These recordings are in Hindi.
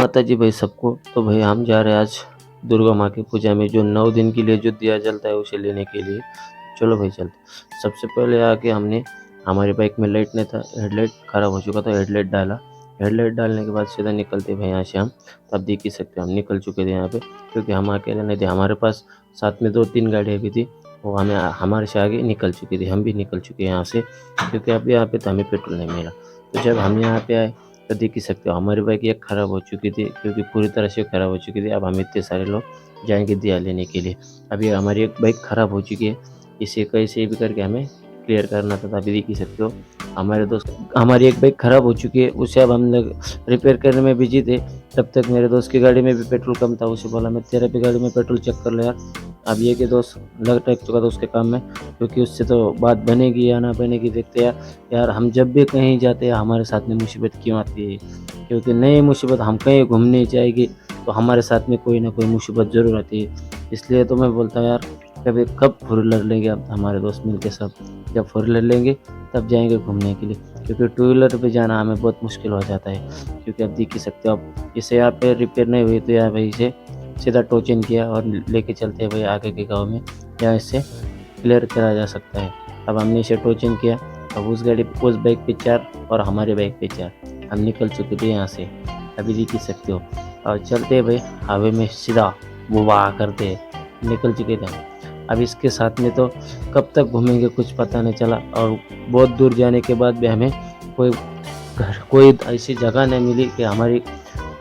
माता जी भाई सबको। तो भाई हम जा रहे हैं आज दुर्गा माँ की पूजा में, जो 9 दिन के लिए जो दिया जलता है उसे लेने के लिए। चलो भाई चलते। सबसे पहले आके हमने हमारी बाइक में लाइट नहीं था, हेडलाइट ख़राब हो चुका था, हेडलाइट डाला। हेडलाइट डालने के बाद सीधा निकलते भाई यहाँ से हम। तब देख ही सकते हो हम निकल चुके थे यहाँ पे, क्योंकि हम अकेले नहीं थे, हमारे पास साथ में 2-3 गाड़ियाँ भी थी। वो हमें हमारे से आगे निकल चुकी थी, हम भी निकल चुके हैं यहाँ से, क्योंकि अब यहाँ पे तो हमें पेट्रोल नहीं मिला। तो जब हम यहाँ पे आए तो देख ही सकते हो हमारी बाइक एक ख़राब हो चुकी थी, क्योंकि पूरी तरह से ख़राब हो चुकी थी। अब हम इतने सारे लोग जाएंगे दिया लेने के लिए। अभी हमारी एक बाइक ख़राब हो चुकी है, इसे कैसे भी करके हमें क्लियर करना था। अभी देख ही सकते हो हमारे दोस्त, हमारी एक बाइक ख़राब हो चुकी है, उसे अब हम लोग रिपेयर करने में बिजी थे। तब तक मेरे दोस्त की गाड़ी में भी पेट्रोल कम था, उसे बोला मैं तेरे भी गाड़ी में पेट्रोल चेक कर ले यार। अब ये कि दोस्त लग टक चुका था उसके काम में, क्योंकि उससे तो बात बनेगी या ना बनेगी देखते यार। यार हम जब भी कहीं जाते हैं हमारे साथ में मुसीबत क्यों आती है, क्योंकि नई मुसीबत हम कहीं घूमने जाएगी तो हमारे साथ में कोई ना कोई मुसीबत ज़रूर आती है। इसलिए तो मैं बोलता हूँ यार, कभी कब फोर व्हीलर लेंगे अब हमारे दोस्त मिल के सब, जब फोर व्हीलर लेंगे तब जाएंगे घूमने के लिए, क्योंकि टू व्हीलर पे जाना हमें बहुत मुश्किल हो जाता है। क्योंकि अब देख ही सकते हो, अब इसे यहाँ पे रिपेयर नहीं हुई तो यहाँ भाई इसे सीधा टोचन किया और लेके चलते हैं भाई आगे के गाँव में, जहाँ इससे क्लियर करा जा सकता है। अब हमने इसे टोचन किया, अब उस बाइक पे 4 और हमारे बाइक पे 4, हम निकल चुके थे यहाँ से। अभी देख ही सकते हो और चलते हैं भाई हाईवे में सीधा बुबा करते निकल चुके थे हम। अब इसके साथ में तो कब तक घूमेंगे कुछ पता नहीं चला, और बहुत दूर जाने के बाद भी हमें कोई ऐसी जगह नहीं मिली कि हमारी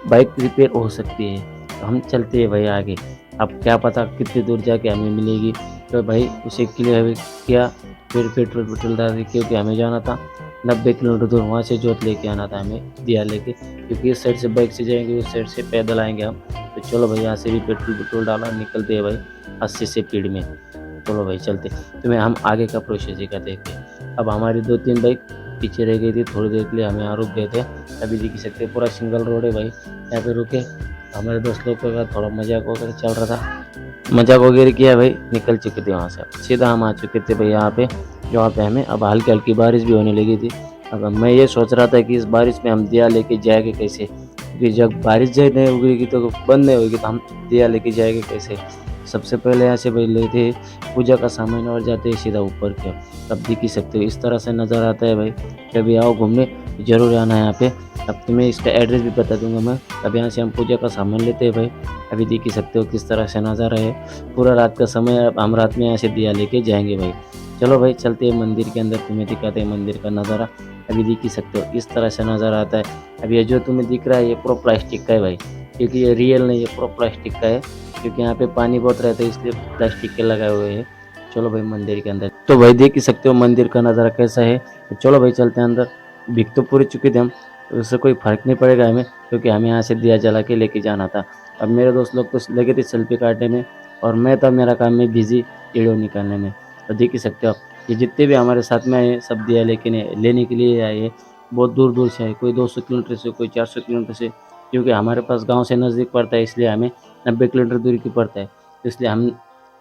बाइक रिपेयर हो सकती है। तो हम चलते हैं भाई आगे, अब क्या पता कितनी दूर जाके हमें मिलेगी। तो भाई उसे क्लियर किया, फिर पेट्रोल डाल, क्योंकि हमें जाना था 90 किलोमीटर दूर, वहाँ से जोत लेके आना था हमें दिया लेके, क्योंकि इस साइड से बाइक से जाएंगे उस साइड से पैदल आएंगे हम। तो चलो भाई यहाँ से भी पेट्रोल डाला, निकलते हैं भाई 80 से स्पीड में। चलो भाई चलते, तुम्हें हम आगे का प्रोसेस का देखते हैं। अब हमारी 2-3 बाइक पीछे रह गई थी, थोड़ी देर के लिए हम यहाँ रुक गए थे। अभी देख सकते पूरा सिंगल रोड है भाई, यहाँ पे रुके हमारे दोस्त लोग का थोड़ा मजाक वगैरह चल रहा था, मजाक वगैरह किया भाई, निकल चुके थे वहाँ से। सीधा हम आ चुके थे भाई यहाँ पे, जहाँ पे हमें अब हल्की हल्की बारिश भी होने लगी थी। अब मैं ये सोच रहा था कि इस बारिश में हम दिया लेके जाएंगे कैसे, क्योंकि जब बारिश जब नहीं उगेगी तो बंद नहीं होगी तो हम दिया लेके जाएंगे कैसे। सबसे पहले यहाँ से भाई लेते पूजा का सामान और जाते हैं सीधा ऊपर की ओर। तब देख ही सकते हो इस तरह से नज़र आता है भाई, कभी आओ घूमने जरूर आना है यहाँ पे। अब तुम्हें इसका एड्रेस भी बता दूंगा मैं। अब यहाँ से हम पूजा का सामान लेते हैं भाई। अभी देख ही सकते हो किस तरह से नज़ारा है, पूरा रात का समय। अब हम रात में यहाँ से दिया लेके जाएंगे भाई। चलो भाई चलते हैं मंदिर के अंदर, तुम्हें दिखाते हैं मंदिर का नज़ारा। अभी देख ही सकते हो इस तरह से नज़ारा आता है। अब ये जो तुम्हें दिख रहा है ये पूरा प्लास्टिक का है भाई, क्योंकि ये रियल नहीं है, पूरा प्लास्टिक का है, क्योंकि यहाँ पे पानी बहुत रहता है इसलिए प्लास्टिक के लगाए हुए हैं। चलो भाई मंदिर के अंदर, तो भाई देख ही सकते हो मंदिर का नज़ारा कैसा है। तो चलो भाई चलते हैं अंदर। भीग तो पूरी चुके थे हम, तो उससे कोई फ़र्क नहीं पड़ेगा हमें, क्योंकि हमें यहाँ से दिया जला के लेके जाना था। अब मेरे दोस्त लोग तो लगे थे सेल्फी काटने में, और मैं था मेरा काम में बिजी वीडियो निकालने में। तो देख ही सकते हो ये जितने भी हमारे साथ में आए सब दिया लेने के लिए आए हैं। बहुत दूर दूर से आए, कोई 200 किलोमीटर से, कोई 400 किलोमीटर से, क्योंकि हमारे पास गांव से नज़दीक पड़ता है इसलिए हमें 90 किलोमीटर दूरी की पड़ता है। तो इसलिए हम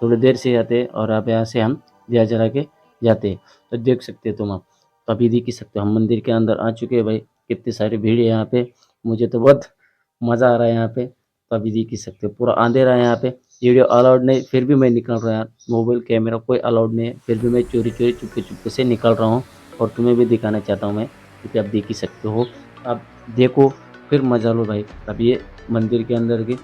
थोड़ी देर से जाते हैं और अब यहाँ से हम दिया जला के जाते हैं। तो देख सकते हो तुम आप। तो अभी देख ही सकते हो हम मंदिर के अंदर आ चुके हैं भाई। कितनी सारी भीड़ है यहाँ पे, मुझे तो बहुत मज़ा आ रहा है यहाँ पे। तो अभी देख ही सकते हो पूरा अंधेरा है यहाँ पे, वीडियो अलाउड नहीं, फिर भी मैं निकल रहा हूँ। मोबाइल कैमरा कोई अलाउड नहीं है, फिर भी मैं चोरी चोरी चुपके चुपके से निकल रहा हूँ, और तुम्हें भी दिखाना चाहता हूँ मैं, क्योंकि आप देख ही सकते हो। अब देखो फिर मजा लो भाई। अब ये मंदिर के अंदर की,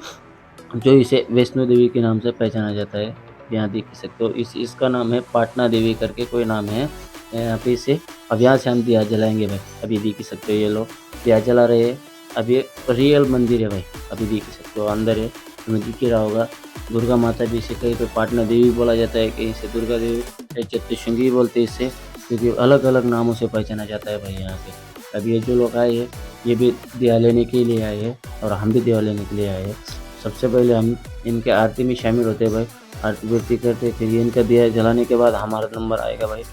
जो इसे वैष्णो देवी के नाम से पहचाना जाता है, यहाँ देख ही सकते हो इसका नाम है पाटना देवी करके कोई नाम है यहाँ पे इसे। अब यहाँ से हम दिया जलाएंगे भाई। अभी देख ही सकते हो ये लोग दिया जला रहे हैं। अब ये रियल मंदिर है भाई, अभी देख ही सकते हो अंदर है, तुम्हें दिख ही रहा होगा। दुर्गा माता भी इसे कहीं पे पाटना देवी बोला जाता है, कहीं से दुर्गा देवी, कहीं चतुश्रृंगी बोलते हैं इसे, क्योंकि अलग अलग नामों से पहचाना जाता है भाई यहाँ पे। अब ये जो लोग आए हैं ये भी दिया लेने के लिए आए हैं, और हम भी दिया लेने के लिए आए हैं। सबसे पहले हम इनके आरती में शामिल होते हैं भाई, आरती विरती करते, फिर ये इनका दिया जलाने के बाद हमारा नंबर आएगा भाई।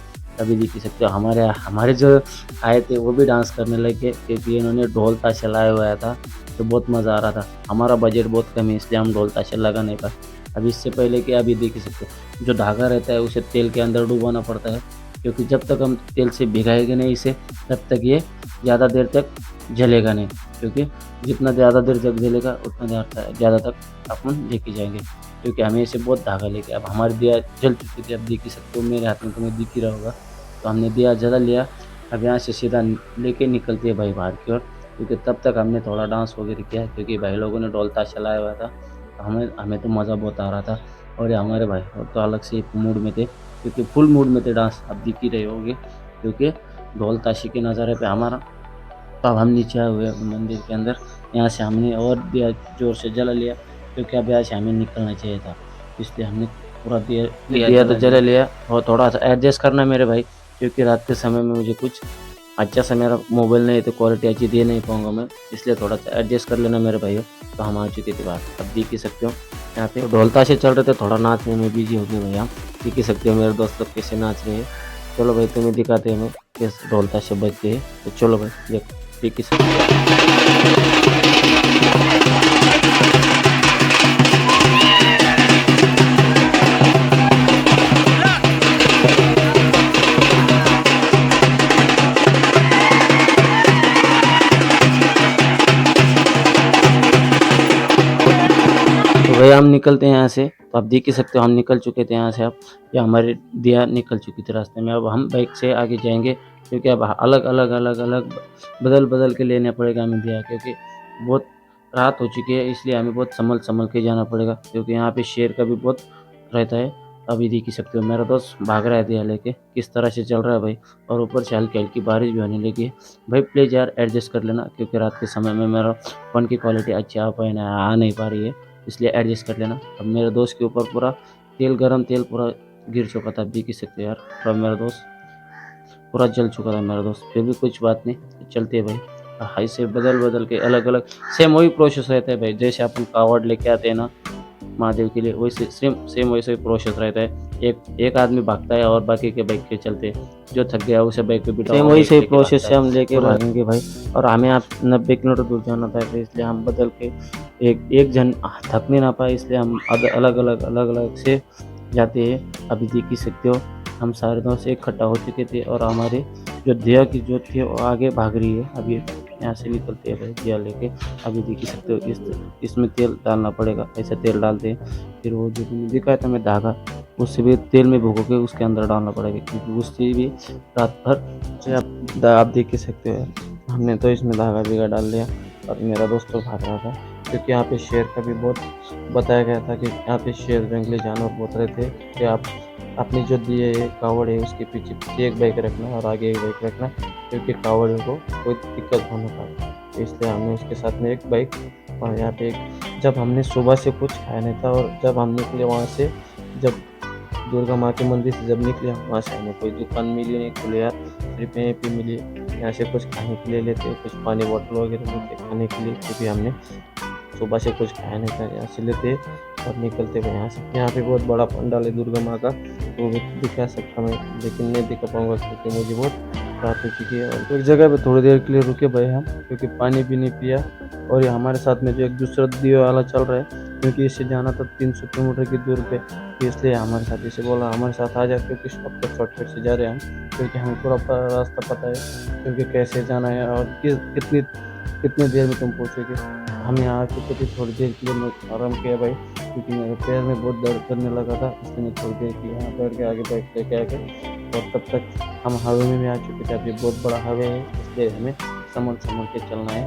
अभी देख सकते हो हमारे जो आए थे वो भी डांस करने लगे, क्योंकि इन्होंने ढोल ताशा लाया हुआ था, तो बहुत मज़ा आ रहा था। हमारा बजट बहुत कम है इसलिए हम ढोल ताशा लगा नहीं पाए। अभी इससे पहले कि अभी देख सकते हो जो धागा रहता है उसे तेल के अंदर डुबाना पड़ता है, क्योंकि जब तक हम तेल से भिगाएंगे नहीं इसे तब तक ये ज़्यादा देर तक जलेगा नहीं। क्योंकि जितना ज़्यादा देर जग जलेगा उतना ज़्यादा तक अपन लेके जाएंगे, क्योंकि हमें इसे बहुत धागा लेके अब हमारी दिया जल चुकी थी। अब देख ही सकते हो मेरे हाथ में, तुम्हें दिख ही रहा होगा। तो हमने दिया जला लिया। अब यहाँ से सीधा लेके निकलते हैं भाई बाहर की ओर, क्योंकि तब तक हमने थोड़ा डांस वगैरह किया, क्योंकि भाई लोगों ने ढोल ताशा लाया हुआ था। तो हमें हमें तो मज़ा बहुत आ रहा था, और ये हमारे भाई और तो अलग से मूड में थे, क्योंकि फुल मूड में थे। डांस अब दिख ही रहे होगे, क्योंकि ढोल ताशे के नज़ारे पे हमारा। तब हम नीचे आए हुए मंदिर के अंदर। यहाँ से हमने और दिया ज़ोर से जला लिया, क्योंकि अब यहाँ से हमें निकलना चाहिए था, इसलिए हमने पूरा दिया दिया तो जला लिया। और थोड़ा सा एडजस्ट करना मेरे भाई, क्योंकि रात के समय में मुझे कुछ अच्छा सा मेरा मोबाइल नहीं है, तो क्वालिटी अच्छी दे नहीं पाऊंगा मैं, इसलिए थोड़ा सा एडजस्ट कर लेना मेरे भाई। तो हम आ चुके थे बाहर, अब देख ही सकते हो यहाँ पे ढोल ताशे चल रहे थे, थोड़ा नाचने में बिजी हो गए भाई हम। देख ही सकते हो मेरे दोस्त लोग कैसे नाच रहे हैं। चलो भाई तुम्हें दिखाते हैं हमें किस ढोल ताशे बजते हैं। तो चलो भाई देख ही सकते हो। तो भाई हम निकलते हैं यहाँ से। तो आप देख ही सकते हो हम निकल चुके थे यहाँ से। अब या हमारी दिया निकल चुकी थी रास्ते में। अब हम बाइक से आगे जाएंगे, क्योंकि अब अलग अलग अलग अलग बदल बदल के लेना पड़ेगा हमें दिया, क्योंकि बहुत रात हो चुकी है, इसलिए हमें बहुत संभल संभल के जाना पड़ेगा, क्योंकि यहाँ पे शेर का भी बहुत रहता है। अभी देख ही सकते हो मेरा दोस्त भाग रहा है दिया लेके, किस तरह से चल रहा है भाई। और ऊपर से हल्की हल्की बारिश भी होने लगी है। भाई प्लीज़ यार एडजस्ट कर लेना, क्योंकि रात के समय में मेरा फ़ोन की क्वालिटी अच्छी आ नहीं पा रही है, इसलिए एडजस्ट कर लेना। अब मेरे दोस्त के ऊपर पूरा गरम तेल पूरा गिर चुका था, देख ही सकते हो यार। पूरा मेरा दोस्त पूरा जल चुका था मेरा दोस्त, फिर भी कुछ बात नहीं, चलते हैं भाई। हाई से बदल बदल के अलग अलग सेम वही प्रोसेस रहता है भाई, जैसे अपन कावड़ लेके आते हैं ना महादेव के लिए, वैसे सेम सेम वैसे ही प्रोसेस रहता है। एक एक आदमी भागता है और बाकी के बाइक पे चलते हैं, जो थक गया उसे बाइक पे बिठा, सेम वही सही प्रोसेस से हम लेके भागेंगे भाई। और हमें आप 90 किलोमीटर दूर जाना था, तो इसलिए हम बदल के एक एक जन थक नहीं ना पाए, इसलिए हम अलग अलग से जाते हैं। अभी देख ही सकते हो हम सारे दोस्त इकट्ठा हो चुके थे, और हमारे जो दिया की जो थी वो आगे भाग रही है। अभी यहाँ से निकलते हैं भाई दिया लेके। अभी देख ही सकते हो इसमें तेल डालना पड़ेगा, ऐसा तेल डालते हैं। फिर वो जो तुमने दिखाया था मैं धागा, उससे भी तेल में भिगो के उसके अंदर डालना पड़ेगा, क्योंकि उससे भी रात भर से आप देख ही सकते हो। हमने तो इसमें धागा भिगा डाल दिया, और मेरा दोस्त तो भाग रहा था, क्योंकि यहाँ पे शेर का भी बहुत बताया गया था कि यहाँ पे शेर जंगली जानवर बहुत रहते हैं। कि आप अपनी जो दिए कावड़ है उसके पीछे पीछे एक बाइक रखना और आगे एक बाइक रखना, क्योंकि कावड़ को कोई दिक्कत होने पाए, तो इसलिए हमने उसके साथ में एक बाइक। और यहाँ पे जब हमने सुबह से कुछ खाया नहीं था, और जब हम निकले वहाँ से, जब दुर्गा माँ के मंदिर से जब निकले वहाँ से हमें कोई दुकान मिली नहीं खुले यार, सिर्फ यहीं पे मिली। यहाँ से कुछ खाने के लिए लेते, कुछ पानी बोतल वगैरह लेते खाने के लिए, क्योंकि हमने सुबह से कुछ खाया नहीं था। यहाँ से लेते और निकलते हुए यहाँ से। यहाँ पे बहुत बड़ा पंडाल है दुर्गा माँ का, तो वो भी दिखा सकता मैं, लेकिन नहीं दिखा पाऊँगा, क्योंकि मुझे बहुत रात हो चुकी है। और एक जगह पे थोड़ी देर के लिए रुके भाई हम, क्योंकि पानी भी नहीं पिया। और ये हमारे साथ में जो एक दूसरा दिया वाला चल रहा है, क्योंकि इससे जाना था 300 किलोमीटर की दूर पे, इसलिए हमारे साथ इसे बोला हमारे साथ आ जा, क्योंकि शॉर्टकट से जा रहे हैं हम, क्योंकि हमें पूरा रास्ता पता है, क्योंकि कैसे जाना है और कितनी कितनी देर में तुम पहुँचोगे। हम यहाँ आ चुके थे, थोड़ी देर के लिए मैं आराम किया भाई, क्योंकि मेरे पैर में बहुत दर्द करने लगा था, इसलिए मैं थोड़ी देर के लिए यहाँ बैठ के आगे बाइक लेके आ गए। और तब तक हम हाईवे में भी आ चुके थे। अब ये बहुत बड़ा हाईवे है, इसलिए हमें संभल के चलना है।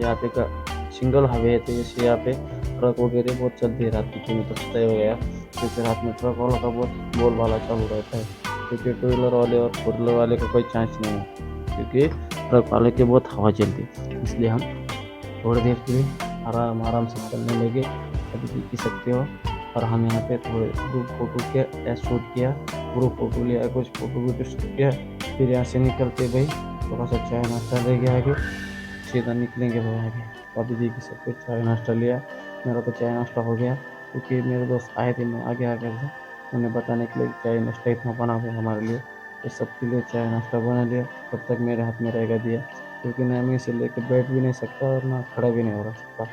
यहाँ पे का सिंगल हाईवे है, तो जैसे यहाँ पे ट्रक वगैरह बहुत चलती है रात में, तो तय हो गया, क्योंकि रात में ट्रक वालों का बहुत बोलबाला चालू रहता है, क्योंकि टू व्हीलर वाले और फोर व्हीलर वाले का कोई चांस नहीं है, क्योंकि ट्रक वाले की बहुत हवा चलती है। इसलिए हम थोड़ी देर के लिए आराम से चलने लगे, अभी देख सकते हो। और हम यहाँ पे थोड़े ग्रुप फोटो के शूट किया, ग्रुप फोटो लिया, कुछ फोटो वीडियो शूट किया। फिर यहाँ से निकलते भाई थोड़ा सा चाय नाश्ता लेके आगे सीधा निकलेंगे भाई आगे। अभी देख सकते चाय नाश्ता लिया, मेरा तो चाय नाश्ता हो गया, क्योंकि मेरे दोस्त आए थे, मैं आगे आ गया था उन्हें बताने के लिए चाय नाश्ता इतना बना हुआ हमारे लिए, तो सबके लिए चाय नाश्ता बना लिया। तब तक मेरे हाथ में रहेगा दिया, क्योंकि ना मैं इसे लेके बैठ भी नहीं सकता और ना खड़ा भी नहीं हो सकता,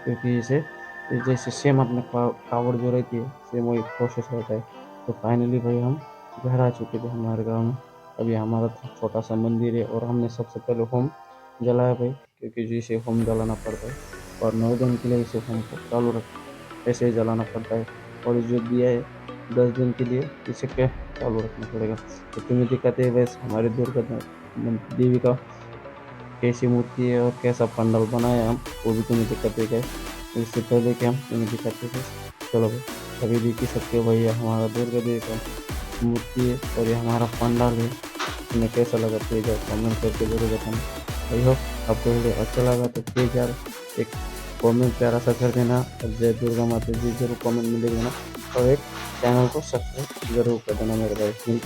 क्योंकि इसे जैसे सेम अपने कावड़ जो रहती है सेम वही प्रोसेस रहता है। तो फाइनली भाई हम घर आ चुके थे हमारे गाँव में। अभी हमारा छोटा सा मंदिर है, और हमने सबसे पहले होम जलाया भाई, क्योंकि जो इसे होम जलाना पड़ता है और 9 दिन के लिए इसे होम को चालू रख ऐसे ही जलाना पड़ता है। और जो दिया है 10 दिन के लिए इसे क्या चालू रखना पड़ेगा। तो तुम्हें दिखाते हैं वैसे हमारे दुर्गा देवी का कैसी मूर्ति है और कैसा पंडाल बनाया हम, वो भी तुम्हें दिखाते गए। इससे पहले कि हम तुम्हें दिखाते थे, चलो भाई अभी देख ही सकते हो भैया हमारा दुर्गा देवी का मूर्ति है और ये हमारा पंडाल है। तुम्हें कैसा लगा प्लीज़ यार कमेंट करके जरूर बताना। आई होप आपको वीडियो अच्छा लगा तो प्लीज़ यार एक कमेंट प्यारा सा कर देना और जय दुर्गा माता जी जरूर कमेंट में लिख देना और एक चैनल को सब्सक्राइब जरूर कर देना मेरे भाई।